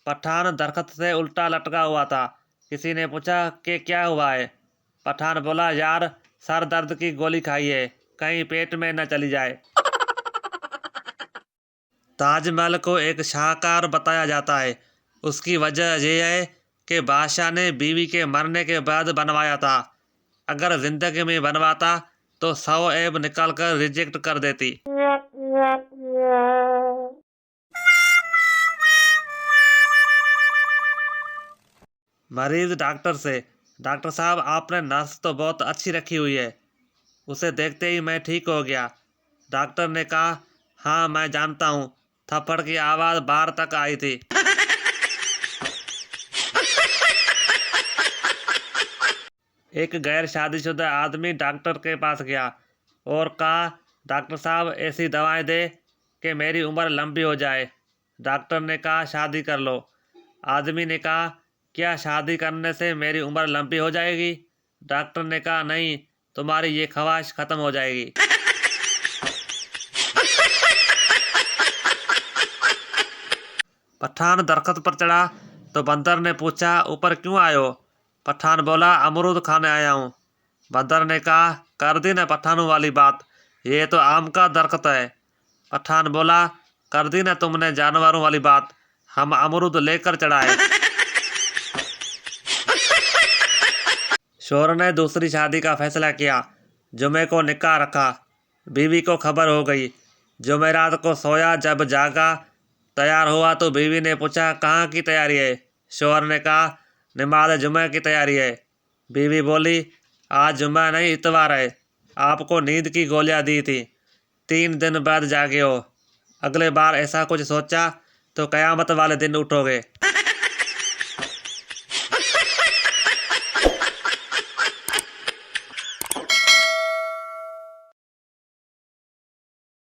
पठान दरख्त से उल्टा लटका हुआ था। किसी ने पूछा कि क्या हुआ है। पठान बोला, यार सर दर्द की गोली खाइए, कहीं पेट में न चली जाए। ताजमहल को एक शाहकार बताया जाता है। उसकी वजह यह है कि बादशाह ने बीवी के मरने के बाद बनवाया था। अगर जिंदगी में बनवाता तो 100 ऐब निकाल कर रिजेक्ट कर देती। मरीज डॉक्टर से, डॉक्टर साहब आपने नर्स तो बहुत अच्छी रखी हुई है, उसे देखते ही मैं ठीक हो गया। डॉक्टर ने कहा, हाँ मैं जानता हूँ। थप्पड़ की आवाज़ बाहर तक आई थी। एक गैर शादीशुदा आदमी डॉक्टर के पास गया और कहा, डॉक्टर साहब ऐसी दवाएं दे कि मेरी उम्र लंबी हो जाए। डॉक्टर ने कहा, शादी कर लो। आदमी ने कहा, क्या शादी करने से मेरी उम्र लंबी हो जाएगी? डॉक्टर ने कहा, नहीं, तुम्हारी ये ख्वाहिश खत्म हो जाएगी। पठान दरख्त पर चढ़ा तो बंदर ने पूछा, ऊपर क्यों आए हो? पठान बोला, अमरूद खाने आया हूँ। बंदर ने कहा, कर दी ना पठानों वाली बात, ये तो आम का दरख्त है। पठान बोला, कर दी ना तुमने जानवरों वाली बात, हम अमरूद लेकर चढ़ाए। शोर ने दूसरी शादी का फैसला किया। जुमे को निकाह रखा। बीवी को खबर हो गई। जुमेरात को सोया, जब जागा तैयार हुआ तो बीवी ने पूछा, कहाँ की तैयारी है? शोहर ने कहा, नमाज जुमे की तैयारी है। बीवी बोली, आज जुम्मा नहीं इतवार है, आपको नींद की गोलियां दी थी, 3 दिन बाद जागे हो। अगले बार ऐसा कुछ सोचा तो कयामत वाले दिन उठोगे।